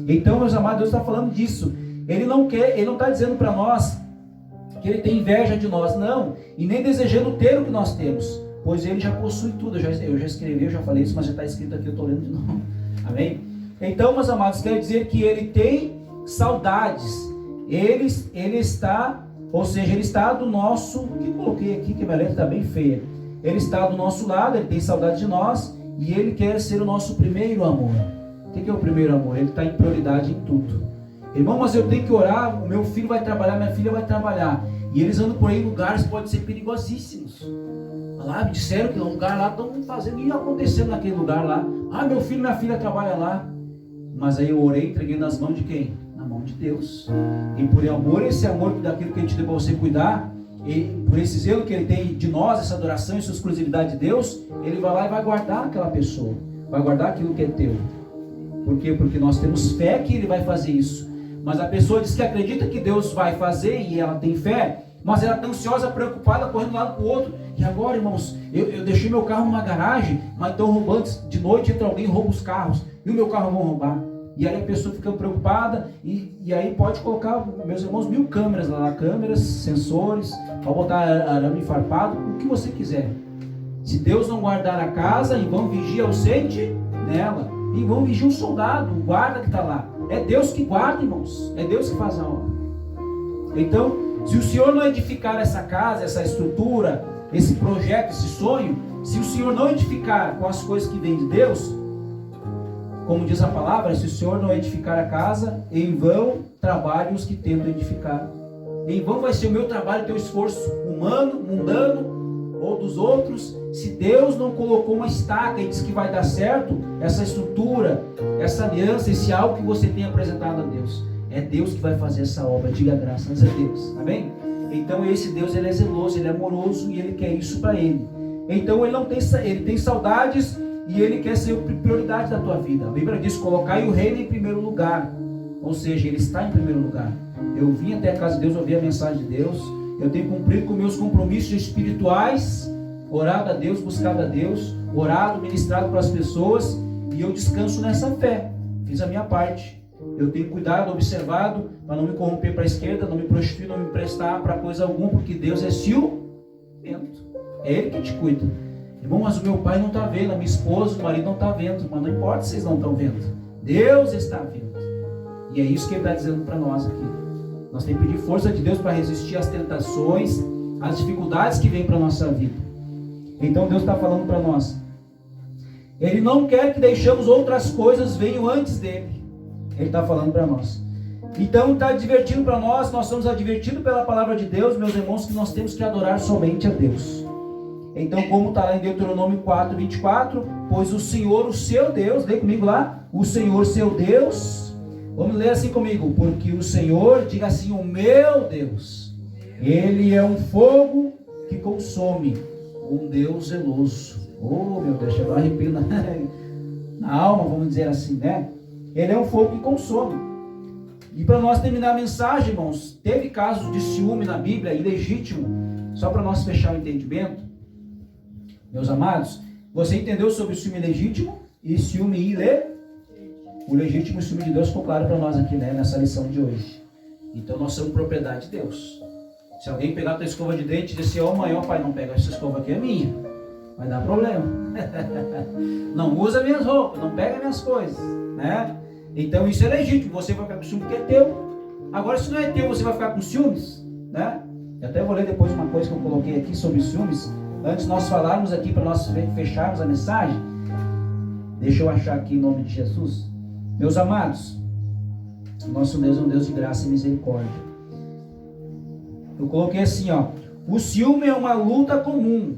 Então, meus amados, Deus está falando disso. Ele não está dizendo para nós que ele tem inveja de nós, não, e nem desejando ter o que nós temos, pois ele já possui tudo. Eu já escrevi, eu já falei isso, mas já está escrito aqui, eu estou lendo de novo, amém? Então, meus amados, quer dizer que ele tem saudades, ele está, ou seja, ele está do nosso, que coloquei aqui, que minha letra está bem feia, ele está do nosso lado, ele tem saudade de nós, e ele quer ser o nosso primeiro amor. O que é o primeiro amor? Ele está em prioridade em tudo. Irmão, mas eu tenho que orar, o meu filho vai trabalhar, minha filha vai trabalhar. E eles andam por aí em lugares que podem ser perigosíssimos. Lá me disseram que no lugar lá estão fazendo e acontecendo naquele lugar lá. Ah, meu filho e minha filha trabalham lá. Mas aí eu orei, entreguei nas mãos de quem? Na mão de Deus. E por amor, esse amor daquilo que a gente deu para você cuidar, e por esse zelo que ele tem de nós, essa adoração, essa exclusividade de Deus, ele vai lá e vai guardar aquela pessoa. Vai guardar aquilo que é teu. Por quê? Porque nós temos fé que ele vai fazer isso. Mas a pessoa diz que acredita que Deus vai fazer e ela tem fé, mas ela está ansiosa, preocupada, correndo de um lado para o outro. E agora, irmãos, eu deixei meu carro numa garagem, mas estão roubando de noite, entra alguém e rouba os carros. E o meu carro vão roubar. E aí a pessoa fica preocupada, e aí pode colocar, meus irmãos, 1000 câmeras lá, câmeras, sensores, pode botar arame farpado, o que você quiser. Se Deus não guardar a casa, em vão vigia ausente nela, em vão vigia o soldado, o guarda que está lá. É Deus que guarda, irmãos, é Deus que faz a obra. Então, se o Senhor não edificar essa casa, essa estrutura, esse projeto, esse sonho, se o Senhor não edificar com as coisas que vêm de Deus, como diz a palavra, se o Senhor não edificar a casa, em vão trabalham os que tentam edificar. Em vão vai ser o meu trabalho, o teu esforço humano, mundano, ou dos outros. Se Deus não colocou uma estaca e diz que vai dar certo, essa estrutura, essa aliança, esse algo que você tem apresentado a Deus, é Deus que vai fazer essa obra. Diga graças a Deus, amém? Então esse Deus, ele é zeloso, ele é amoroso e ele quer isso para ele. Então ele tem saudades e ele quer ser prioridade da tua vida. A Bíblia diz: colocai o reino em primeiro lugar. Ou seja, ele está em primeiro lugar. Eu vim até a casa de Deus, ouvi a mensagem de Deus, eu tenho cumprido com meus compromissos espirituais, orado a Deus, buscado a Deus, orado, ministrado para as pessoas, e eu descanso nessa fé. Fiz a minha parte. Eu tenho cuidado, observado, para não me corromper para a esquerda, não me prostituir, não me prestar para coisa alguma, porque Deus é ciumento. É Ele que te cuida. Irmão, mas o meu pai não está vendo, a minha esposa, o marido não está vendo, mas não importa se vocês não estão vendo. Deus está vendo. E é isso que Ele está dizendo para nós aqui. Nós temos que pedir força de Deus para resistir às tentações, às dificuldades que vêm para a nossa vida. Então Deus está falando para nós. Ele não quer que deixemos outras coisas venham antes dele. Ele está falando para nós. Então está advertindo para nós somos advertidos pela palavra de Deus, meus irmãos, que nós temos que adorar somente a Deus. Então, como está lá em Deuteronômio 4, 24, pois o Senhor, o seu Deus, lê comigo lá, o Senhor, seu Deus, vamos ler assim comigo, porque o Senhor, diga assim, o meu Deus, Ele é um fogo que consome, um Deus zeloso. Oh, meu Deus, chegou a arrepio na alma, vamos dizer assim, né? Ele é um fogo que consome. E para nós terminar a mensagem, irmãos, teve casos de ciúme na Bíblia, ilegítimo, só para nós fechar o entendimento. Meus amados, você entendeu sobre o ciúme legítimo e ciúme ilegítimo? O legítimo e o ciúme de Deus ficou claro para nós aqui, né, nessa lição de hoje. Então nós somos propriedade de Deus. Se alguém pegar a tua escova de dente e dizer, ó mãe, ó pai, não pega essa escova aqui, é minha, vai dar problema. Não usa minhas roupas, não pega minhas coisas, né? Então isso é legítimo, você vai ficar com ciúme porque é teu. Agora se não é teu, você vai ficar com ciúmes, né? Eu até vou ler depois uma coisa que eu coloquei aqui sobre ciúmes, antes de nós falarmos aqui, para nós fecharmos a mensagem. Deixa eu achar aqui em nome de Jesus. Meus amados, nosso Deus é um Deus de graça e misericórdia. Eu coloquei assim, ó: o ciúme é uma luta comum.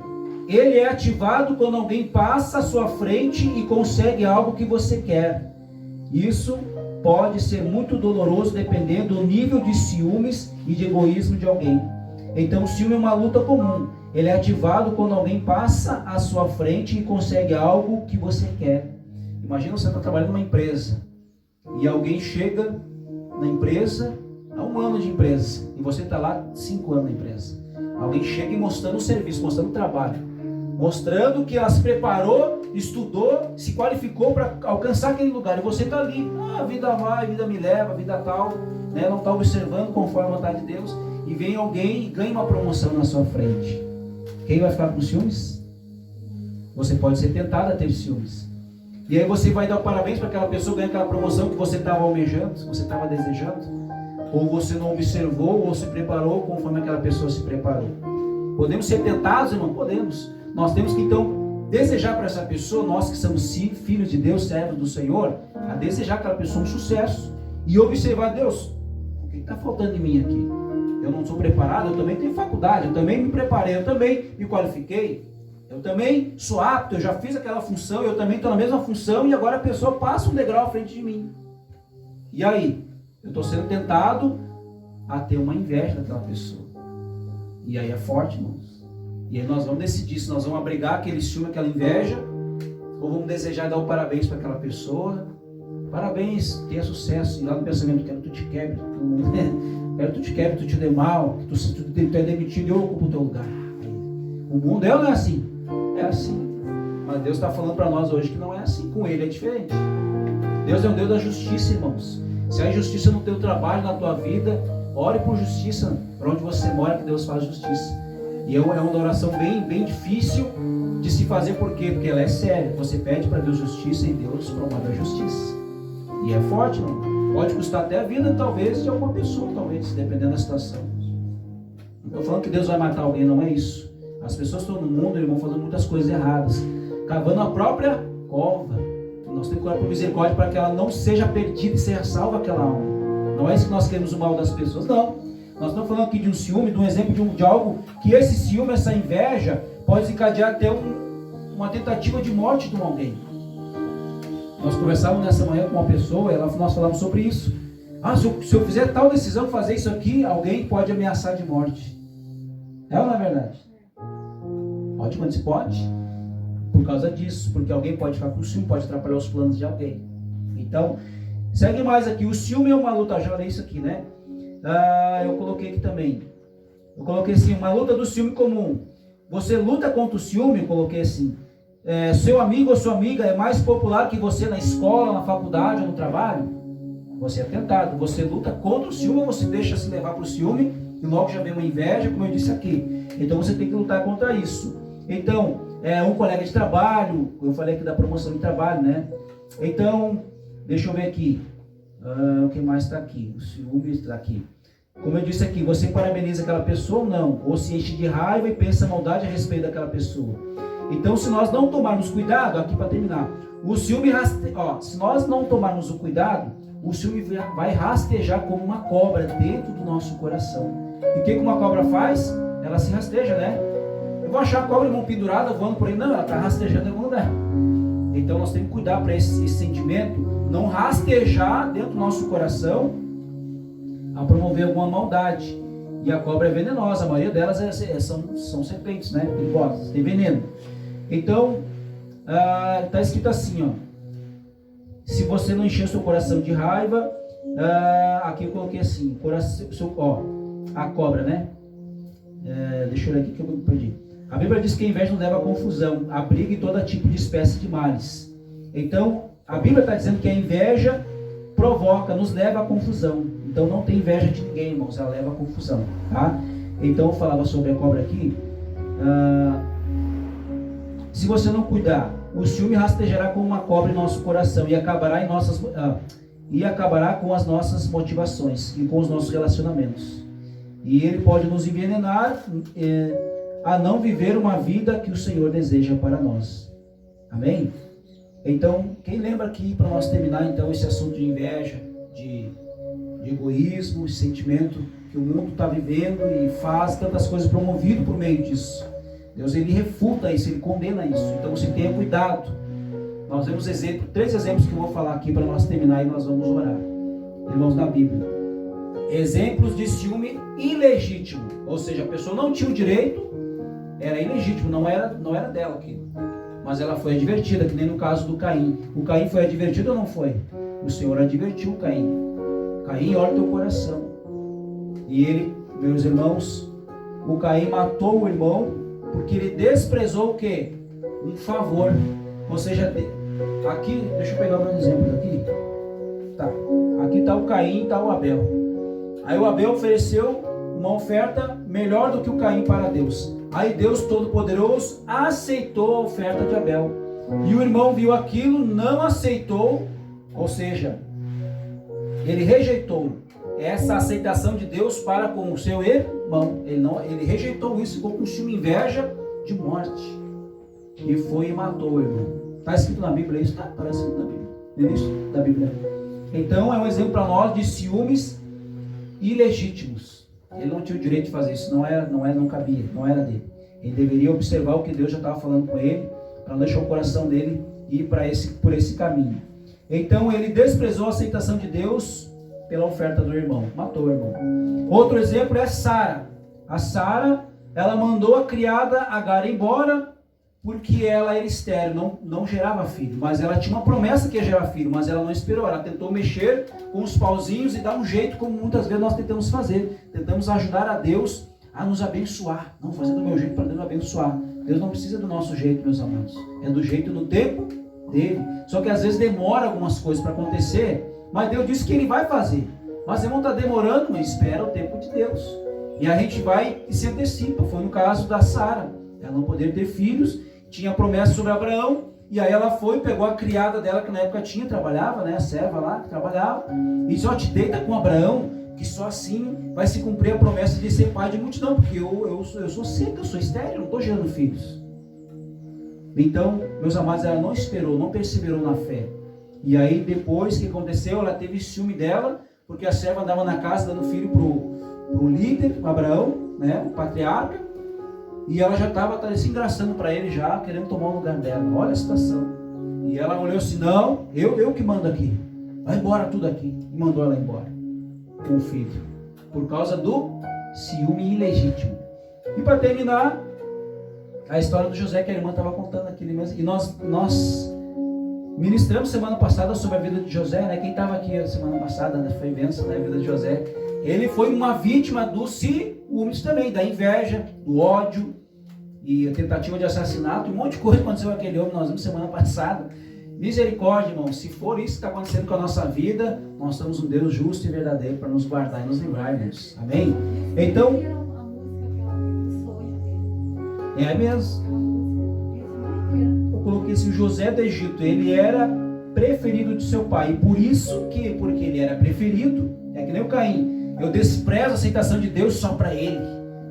Ele é ativado quando alguém passa à sua frente e consegue algo que você quer. Isso pode ser muito doloroso dependendo do nível de ciúmes e de egoísmo de alguém. Então o ciúme é uma luta comum. Ele é ativado quando alguém passa à sua frente e consegue algo que você quer. Imagina você está trabalhando numa empresa e alguém chega na empresa, há 1 ano de empresa, e você está lá 5 anos na empresa. Alguém chega e mostrando o serviço, mostrando o trabalho, mostrando que ela se preparou, estudou, se qualificou para alcançar aquele lugar, e você está ali, a vida vai, a vida me leva, a vida tal, né? Não está observando conforme a vontade de Deus, e vem alguém e ganha uma promoção na sua frente. Quem vai ficar com ciúmes? Você pode ser tentado a ter ciúmes. E aí você vai dar parabéns para aquela pessoa ganhar aquela promoção que você estava almejando, que você estava desejando, ou você não observou ou se preparou conforme aquela pessoa se preparou. Podemos ser tentados, irmão? Podemos. Nós temos que então desejar para essa pessoa, nós que somos filhos de Deus, servos do Senhor, a desejar aquela pessoa um sucesso e observar: Deus, o que está faltando em mim aqui? Eu não sou preparado, eu também tenho faculdade, eu também me preparei, eu também me qualifiquei, eu também sou apto, eu já fiz aquela função, eu também estou na mesma função, e agora a pessoa passa um degrau à frente de mim. E aí? Eu estou sendo tentado a ter uma inveja daquela pessoa. E aí é forte, irmãos. E aí nós vamos decidir se nós vamos abrigar aquele ciúme, aquela inveja, ou vamos desejar dar um parabéns para aquela pessoa. Parabéns, tenha sucesso. E lá no pensamento, quero que tu te quebre, quero que tu te quebre, tu te dê mal, que tu é demitido e eu ocupo o teu lugar. O mundo não é assim. É assim. Mas Deus está falando para nós hoje que não é assim. Com Ele é diferente. Deus é um Deus da justiça, irmãos. Se há injustiça no teu trabalho, na tua vida, ore por justiça para onde você mora, que Deus faz justiça. E é uma oração bem difícil de se fazer, por quê? Porque ela é séria. Você pede para Deus justiça e Deus promove a justiça. E é forte, não? Pode custar até a vida, talvez, de alguma pessoa, talvez, dependendo da situação. Não estou falando que Deus vai matar alguém, não é isso. As pessoas estão no mundo, irmão, fazendo muitas coisas erradas, cavando a própria cova. Nós temos que orar por misericórdia para que ela não seja perdida e seja salva aquela alma. Não é isso que nós queremos, o mal das pessoas, não. Nós estamos falando aqui de um ciúme, de um exemplo de algo que esse ciúme, essa inveja, pode desencadear até uma tentativa de morte de alguém. Nós conversávamos nessa manhã com uma pessoa, nós falamos sobre isso. Se eu fizer tal decisão, fazer isso aqui, alguém pode ameaçar de morte. É ou não é verdade? Pode, quando se pode. Por causa disso, porque alguém pode ficar com ciúme, pode atrapalhar os planos de alguém. Então, segue mais aqui. O ciúme é uma luta, já falei isso aqui, né? Eu coloquei aqui também. Eu coloquei assim, uma luta do ciúme comum. Você luta contra o ciúme, eu coloquei assim. Seu amigo ou sua amiga é mais popular que você na escola, na faculdade ou no trabalho? Você é tentado. Você luta contra o ciúme ou você deixa se levar para o ciúme e logo já vem uma inveja, como eu disse aqui. Então você tem que lutar contra isso. Então, um colega de trabalho, eu falei aqui da promoção de trabalho, né? Então, deixa eu ver aqui. O que mais está aqui? O ciúme está aqui. Como eu disse aqui, você parabeniza aquela pessoa ou não? Ou se enche de raiva e pensa maldade a respeito daquela pessoa. Então, se nós não tomarmos cuidado, aqui para terminar, o ciúme se nós não tomarmos o cuidado, o ciúme vai rastejar como uma cobra dentro do nosso coração. E o que uma cobra faz? Ela se rasteja, né? Eu vou achar a cobra pendurada voando por aí. Não, ela está rastejando em algum lugar. Então nós temos que cuidar para esse sentimento não rastejar dentro do nosso coração a promover alguma maldade. E a cobra é venenosa, a maioria delas são serpentes, né? Perigosas, tem veneno. Então, está escrito assim, ó. Se você não encher seu coração de raiva, aqui eu coloquei assim, a cobra, né? Deixa eu olhar aqui que eu me perdi. A Bíblia diz que a inveja não leva a confusão, a briga e todo tipo de espécie de males. Então, a Bíblia está dizendo que a inveja nos leva à confusão. Então, não tem inveja de ninguém, irmãos, ela leva à confusão, tá? Então, eu falava sobre a cobra aqui. Se você não cuidar, o ciúme rastejará como uma cobra em nosso coração e acabará com as nossas motivações e com os nossos relacionamentos. E ele pode nos envenenar a não viver uma vida que o Senhor deseja para nós. Amém? Então, quem lembra aqui, para nós terminar então esse assunto de inveja, de egoísmo, esse sentimento que o mundo está vivendo e faz tantas coisas promovido por meio disso. Deus, ele refuta isso, ele condena isso. Então você tenha cuidado. Nós vemos 3 exemplos que eu vou falar aqui para nós terminar e nós vamos orar. Irmãos, na Bíblia. Exemplos de ciúme ilegítimo. Ou seja, a pessoa não tinha o direito, era ilegítimo, não era dela aquilo. Mas ela foi advertida, que nem no caso do Caim. O Caim foi advertido ou não foi? O Senhor advertiu o Caim. Caim, olha o teu coração. E ele, meus irmãos, o Caim matou o irmão porque ele desprezou o quê? Um favor. Ou seja, aqui, deixa eu pegar meus exemplos aqui. Tá. Aqui está o Caim e está o Abel. Aí o Abel ofereceu uma oferta melhor do que o Caim para Deus. Aí Deus Todo-Poderoso aceitou a oferta de Abel. E o irmão viu aquilo, não aceitou, ou seja, ele rejeitou essa aceitação de Deus para com o seu irmão. Ele rejeitou isso, ficou com ciúme, inveja de morte. E foi e matou o irmão. Está escrito na Bíblia isso? Está escrito na Bíblia. No início da Bíblia. Então é um exemplo para nós de ciúmes ilegítimos. Ele não tinha o direito de fazer isso, não cabia, não era dele. Ele deveria observar o que Deus já estava falando com ele, para não deixar o coração dele ir por esse caminho. Então ele desprezou a aceitação de Deus pela oferta do irmão, matou o irmão. Outro exemplo é Sara. A Sara, ela mandou a criada Agar embora, porque ela era estéril, não gerava filho, mas ela tinha uma promessa que ia gerar filho, mas ela não esperou, ela tentou mexer com os pauzinhos e dar um jeito, como muitas vezes nós tentamos fazer, tentamos ajudar a Deus a nos abençoar, não fazer do meu jeito para Deus abençoar. Deus não precisa do nosso jeito, meus amados, é do jeito e no tempo dele. Só que às vezes demora algumas coisas para acontecer, mas Deus disse que ele vai fazer. Mas irmão, está demorando, mas espera o tempo de Deus. E a gente vai e se antecipa. Foi no caso da Sara. Ela não poderia ter filhos, tinha promessa sobre Abraão, e aí ela foi, pegou a criada dela, que na época trabalhava, né, a serva lá, que trabalhava, e disse, te deita com Abraão, que só assim vai se cumprir a promessa de ser pai de multidão, porque eu sou seca, eu sou estéril, não estou gerando filhos. Então, meus amados, ela não esperou, não perseverou na fé. E aí depois que aconteceu, ela teve ciúme dela, porque a serva andava na casa dando filho pro líder, Abraão, né, o patriarca, e ela já estava se engraçando para ele já, querendo tomar o lugar dela. Olha a situação. E ela olhou assim, não, eu que mando aqui. Vai embora tudo aqui. E mandou ela embora com o filho. Por causa do ciúme ilegítimo. E para terminar, a história do José que a irmã estava contando aqui mesmo. E nós ministramos semana passada sobre a vida de José, né? Quem estava aqui semana passada, né? Foi bênção, né? A vida de José. Ele foi uma vítima do ciúmes também, da inveja, do ódio e a tentativa de assassinato. Um monte de coisa aconteceu com aquele homem, nós vimos semana passada. Misericórdia, irmão, se for isso que está acontecendo com a nossa vida, nós somos um Deus justo e verdadeiro para nos guardar e nos livrar, irmãos. Amém? Então, é mesmo. Eu coloquei assim, o José do Egito, ele era preferido de seu pai, e por isso que, porque ele era preferido, é que nem o Caim, eu desprezo a aceitação de Deus só para ele.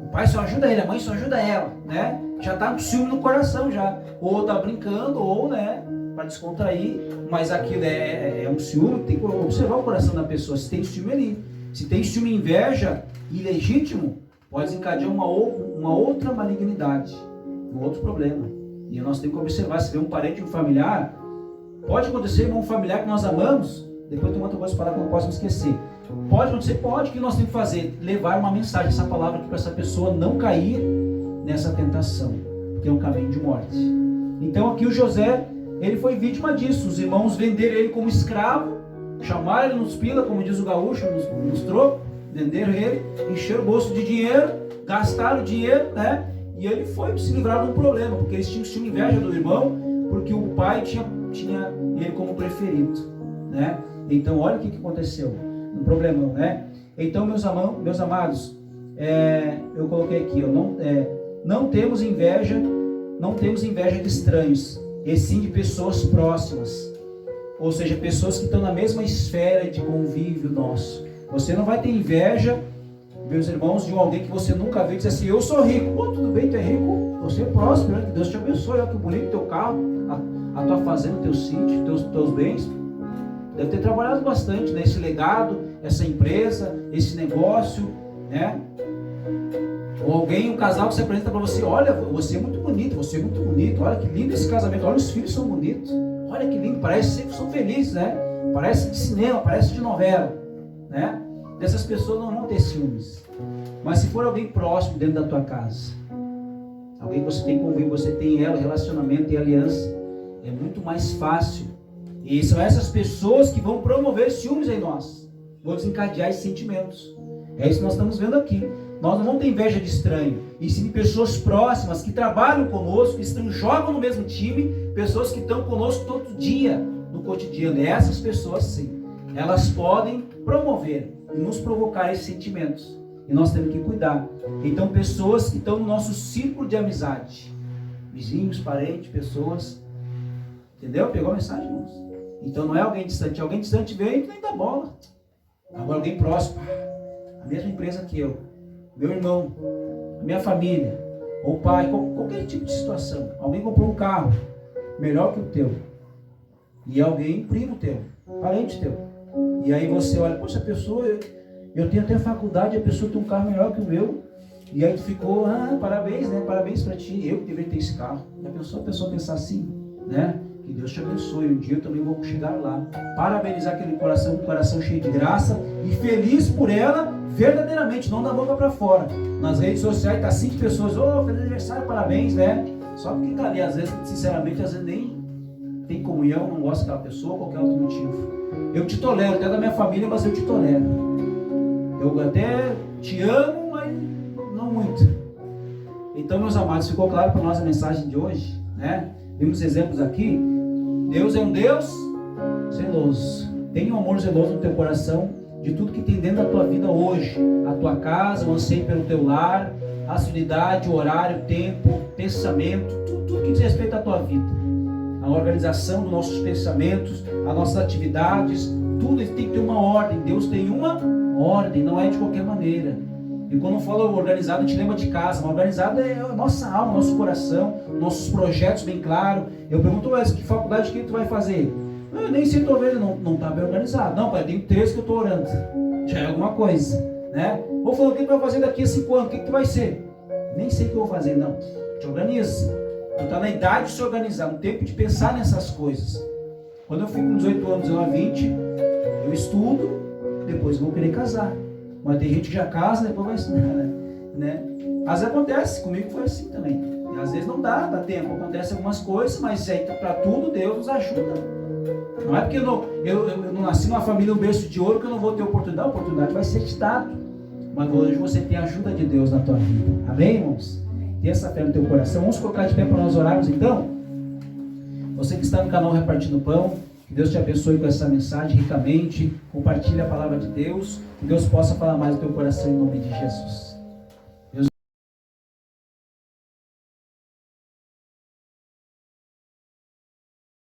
O pai só ajuda ele, a mãe só ajuda ela, né? Já está com ciúme no coração já. Ou está brincando, ou, né, para descontrair. Mas aquilo é um ciúme, tem que observar o coração da pessoa. Se tem ciúme ali. Se tem ciúme e inveja ilegítimo, pode desencadear uma outra malignidade, um outro problema. E nós temos que observar, se vê um parente, um familiar, pode acontecer com um familiar que nós amamos, depois tem outra coisa para falar que eu não posso me esquecer. Pode acontecer? Pode. O que nós temos que fazer? Levar uma mensagem, essa palavra aqui para essa pessoa não cair nessa tentação, que é um caminho de morte. Então aqui o José, ele foi vítima disso. Os irmãos venderam ele como escravo, chamaram ele nos pila, como diz o gaúcho, nos trocos, venderam ele, encheram o bolso de dinheiro, gastaram o dinheiro, né? E ele foi se livrar de um problema, porque eles tinham inveja do irmão, porque o pai tinha ele como preferido, né? Então olha o que aconteceu. Um problemão, né? Então, meus amados, eu coloquei aqui, não temos inveja de estranhos, e sim de pessoas próximas, ou seja, pessoas que estão na mesma esfera de convívio nosso. Você não vai ter inveja, meus irmãos, de alguém que você nunca viu e diz assim, eu sou rico. Pô, tudo bem, tu é rico, você é próspero, que Deus te abençoe, olha que bonito teu carro, a tua fazenda, teu sítio, teus bens. Deve ter trabalhado bastante, né? Esse legado, essa empresa, esse negócio, né? Ou um casal que se apresenta para você, olha, você é muito bonito, olha que lindo esse casamento, olha os filhos são bonitos, olha que lindo, parece que são felizes, né? Parece de cinema, parece de novela, né? Dessas pessoas não vão ter ciúmes. Mas se for alguém próximo dentro da tua casa, alguém que você tem convívio, você tem ela, relacionamento e aliança, é muito mais fácil. E são essas pessoas que vão promover ciúmes em nós, vão desencadear esses sentimentos. É isso que nós estamos vendo aqui. Nós não vamos ter inveja de estranho, e sim de pessoas próximas que trabalham conosco, que jogam no mesmo time, pessoas que estão conosco todo dia no cotidiano. E essas pessoas, sim, elas podem promover e nos provocar esses sentimentos. E nós temos que cuidar. Então, pessoas que estão no nosso círculo de amizade, vizinhos, parentes, pessoas, entendeu? Pegou a mensagem, irmãos? Então não é alguém distante vem e nem dá bola. Agora alguém próximo, a mesma empresa que eu, meu irmão, a minha família, ou pai, qualquer tipo de situação. Alguém comprou um carro melhor que o teu, e alguém primo teu, parente teu, e aí você olha, poxa, a pessoa, eu tenho até faculdade, a pessoa tem um carro melhor que o meu, e aí tu ficou, parabéns, né? Parabéns para ti, eu que deveria ter esse carro. E a pessoa pensar assim, né? Que Deus te abençoe, um dia eu também vou chegar lá. Parabenizar aquele coração, um coração cheio de graça e feliz por ela, verdadeiramente, não da boca para fora. Nas redes sociais tá 5 pessoas, feliz aniversário, parabéns, né? Só porque tá ali, às vezes, sinceramente, às vezes nem tem comunhão, não gosta daquela pessoa, qualquer outro motivo. Eu te tolero, até da minha família, mas eu te tolero. Eu até te amo, mas não muito. Então, meus amados, ficou claro para nós a mensagem de hoje, né? Vimos exemplos aqui. Deus é um Deus zeloso. Tenha um amor zeloso no teu coração de tudo que tem dentro da tua vida hoje. A tua casa, o anseio pelo teu lar, a assiduidade, o horário, o tempo, pensamento, tudo que diz respeito à tua vida. A organização dos nossos pensamentos, as nossas atividades, tudo tem que ter uma ordem. Deus tem uma ordem, não é de qualquer maneira. E quando eu falo organizado, a gente lembra de casa. Mas organizado é a nossa alma, nosso coração, nossos projetos bem claros. Eu pergunto, mas que faculdade que tu vai fazer? Eu nem sei, estou vendo, não está bem organizado. Não, pai, eu tenho 3 que eu estou orando. Já é alguma coisa, né? Ou falou, o que tu vai fazer daqui a 5 anos? O que tu vai ser? Nem sei o que eu vou fazer, não. Te organiza. Tu está na idade de se organizar, no tempo de pensar nessas coisas. Quando eu fico com 18 anos, eu a 20, eu estudo, depois vou querer casar. Mas tem gente que já casa, depois vai estudar, né? Às vezes acontece, comigo foi assim também. E às vezes não dá tempo, acontece algumas coisas, mas aí para tudo Deus nos ajuda. Não é porque eu não nasci numa família, um berço de ouro, que eu não vou ter oportunidade. A oportunidade vai ser te dado. Mas hoje você tem a ajuda de Deus na tua vida. Amém, irmãos? Tem essa fé no teu coração. Vamos colocar de pé para nós orarmos então? Você que está no canal Repartindo Pão, que Deus te abençoe com essa mensagem ricamente. Compartilhe a palavra de Deus. Que Deus possa falar mais no teu coração em nome de Jesus.